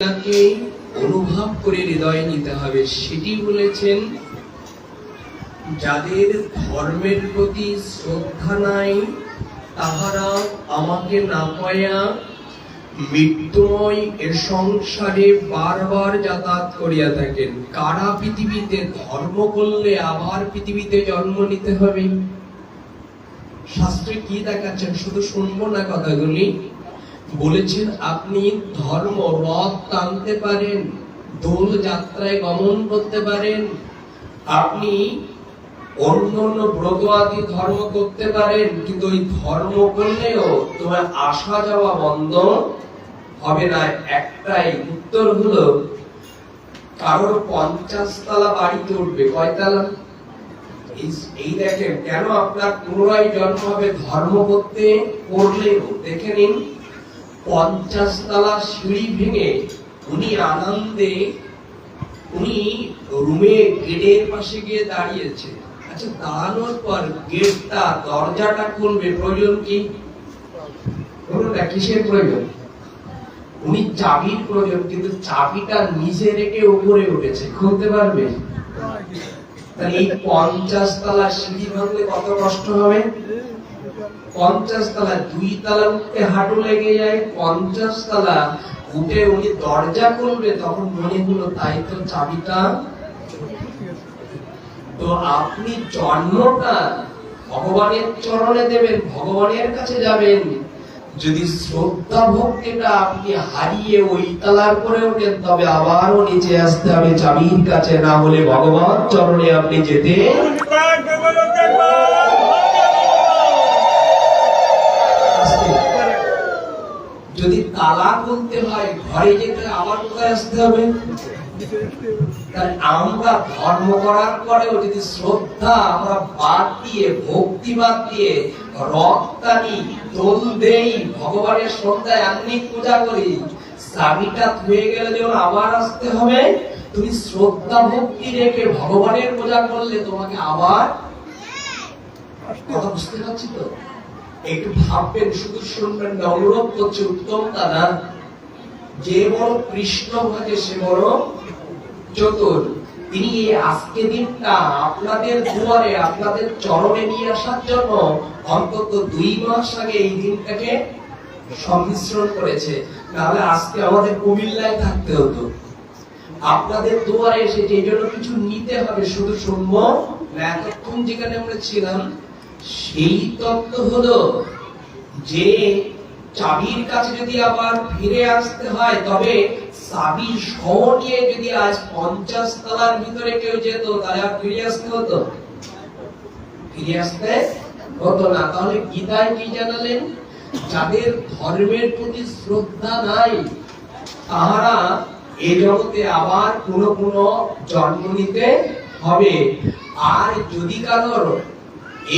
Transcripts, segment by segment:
তাকে অনুভব করে হৃদয়ে নিতে হবে। সেটি বলেছেন, যাদের ধর্মের প্রতি শ্রদ্ধা নাই তাহারা আমাকে না পায়া মৃত্যুময় এ সংসারে বারবার যাতায়াত করিয়া থাকেন। কারা পৃথিবীতে ধর্ম করলে আবার পৃথিবীতে জন্ম নিতে হবে? শাস্ত্রে কি দেখাচ্ছেন? শুধু শুনবো না কথাগুলি। বলেছেন আপনি ধর্ম রথ টানতে পারেন, দোল যাত্রায় গমন করতে পারেন, আপনি অন্য অন্য ব্রত আদি ধর্ম করতে পারেন, কিন্তু ওই ধর্ম করলেও তোমার আসা যাওয়া বন্ধ হবে না। একটাই উত্তর হলো, কারোর 50 তলা বাড়িতে উঠবে, কয়তলা? এই দেখেন, কেন আপনার পুনরায় জন্ম হবে ধর্ম করতে করলেও? দেখে নিন, 50 তলা সিঁড়ি ভেঙে উনি আনন্দে উনি রুমে গেটের পাশে গিয়ে দাঁড়িয়েছে। আচ্ছা, দাঁড়ানোর পর গেটটা দরজাটা খুলবে, প্রয়োজন কি? কিসের প্রয়োজন? উনি চাবির প্রয়োজন, কিন্তু চাবিটা নিচে রেখে উপরে উঠেছে, খুলতে পারবে? তাহলে এই 50 তলা সিঁড়ি ভাঙলে কত কষ্ট হবে? 50 তলা, 2 তলা উঠতে হাঁটু লেগে যায়। 50 তলা উঠে উনি দরজা খুলবে, তখন মনে হলো তাই তো চাবিটা। তো আপনি জন্মটা ভগবানের চরণে দেবেন, ভগবানের কাছে যাবেন। যদি শ্রদ্ধা ভক্তিটা আপনি হারিয়ে ওই তলার করে ওঠেন, তবে আবারও নিচে আসতে হবে চাবির কাছে, না হলে ভগবান চরণে আপনি যেতে। যদি তালা খুলতে হয়, ঘরে যেতে আবার কোথায় আসতে হবে? আমরা ধর্ম করার পরেও যদি শ্রদ্ধা আমরা বাদ দিয়ে, ভক্তি বাদ দিয়ে রক্তানি দোল দেই, ভগবানের সন্ধ্যায় আহ্নিক পূজা করি, চাবিটা ধুয়ে গেলে যেমন আবার আসতে হবে, তুমি শ্রদ্ধা ভক্তি রেখে ভগবানের পূজা করলে তোমাকে আবার। কথা বুঝতে পারছি তো? একটু ভাববেন, শুধু শুনবেন না, অনুরোধ করছে উত্তম দাদা। যে বড় কৃষ্ণ ভাজে সে বড় চতুর। তিনি আজকে দিনটা আপনাদের দুয়ারে, আপনাদের চরণে নিয়ে আসার জন্য অন্তত 2 মাস আগে এই দিনটাকে সংমিশ্রণ করেছে। নাহলে আজকে আমাদের কুমিল্লায় থাকতে হতো। আপনাদের দুয়ারে এসে যে জন্য কিছু নিতে হবে, শুধু শুনবো না। এতক্ষণ যেখানে আমরা ছিলাম, সেই তত্ত্ব হলো যে চাবির কাছে যদি আবার ফিরে আসতে হয়, তবে চাবি সহ নিয়ে যদি আজ 50 তলার ভিতরে কেউ যেত, তাহলে আর ফিরে আসতে হতো? ফিরে আসতে হতো না। তাহলে গীতায় কি জানালেন? যাদের ধর্মের প্রতি শ্রদ্ধা নাই তাহারা এই জগতে আবার কোন কোন জন্ম নিতে হবে। আর যদি কারোর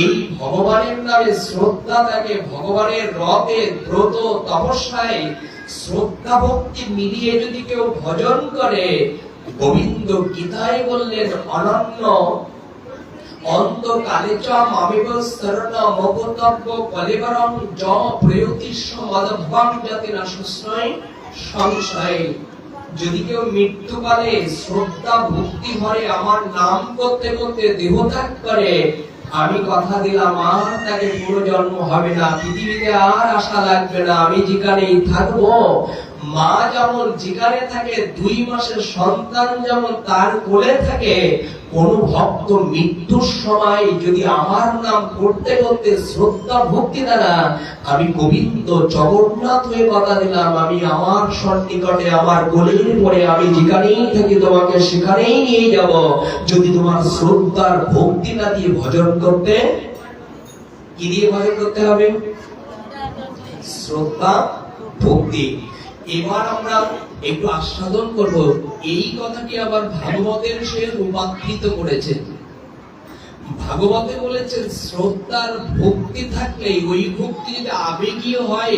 এই ভগবানের নামে শ্রদ্ধা থাকে, ভগবানের রথে ব্রত তপস্যায় শ্রদ্ধা ভক্তি মিলিয়ে যদি কেউ ভজন করে, গোবিন্দ গীতায় বললেন, অনন্য অন্তকালে চ মামেব শরণ মগতব্য কলেবরং য প্রয়তিষ্য মদভং জাতি না সুস্নয় সংশয়। যদি কেউ মৃত্যুকালে শ্রদ্ধা ভক্তি ভরে আমার নাম করতে করতে দেহত্যাগ করে, আমি কথা দিলাম আর তাকে পুনর্জন্ম হবে না, পৃথিবীতে আর আশা লাগবে না, আমি যেখানেই থাকবো। মা যেমন যেখানে থাকে, 2 মাসের সন্তান যেমন তার কোলে থাকে, কোন ভক্ত মৃত্যুর সময় যদি আমার নাম করতে করতে শ্রদ্ধা ভক্তি দ্বারা আমি গোবিন্দ জগন্নাথ হয়ে কথা দিলাম, আমি আমার সন্নিকটে আমার কোলের পরে আমি যেখানেই থাকি তোমাকে সেখানেই নিয়ে যাব। যদি তোমার শ্রদ্ধার ভক্তি না দিয়ে ভজন করতে, কি দিয়ে ভজন করতে হবে? শ্রদ্ধা ভক্তি। এবার আমরা একটু আস্বাদন করব। এই কথাটি আবার ভাগবতের সে রূপান্তরিত করেছেন। ভাগবতে বলেছেন, শ্রদ্ধার ভক্তি থাকলে, ওই ভক্তি যদি আবেগীয় হয়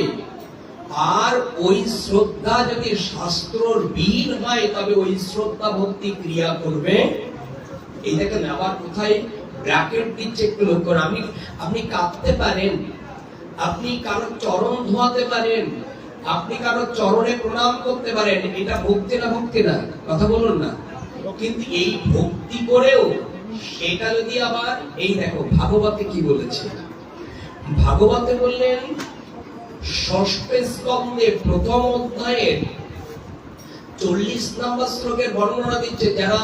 আর ওই শ্রদ্ধা যদি শাস্ত্রর বীর হয়, তবে ওই শ্রদ্ধা ভক্তি ক্রিয়া করবে। এই দেখেন আবার কোথায় ব্র্যাকেট দিচ্ছে, একটু লক্ষ্য করুন। আপনি কাঁদতে পারেন, আপনি কারো চরণ ধোয়াতে পারেন, আপনি কারো চরণে প্রণাম করতে পারেন, এটা ভক্তি না ভক্তি না? কথা বলুন না। কিন্তু এই ভক্তি করেও সেটা যদি আবার, এই দেখো ভাগবতে কি বলেছে, ভাগবতে বললেন ষষ্ঠ স্কন্ধে প্রথম অধ্যায়ের 40 নম্বর শ্লোকের বর্ণনা দিচ্ছে, যারা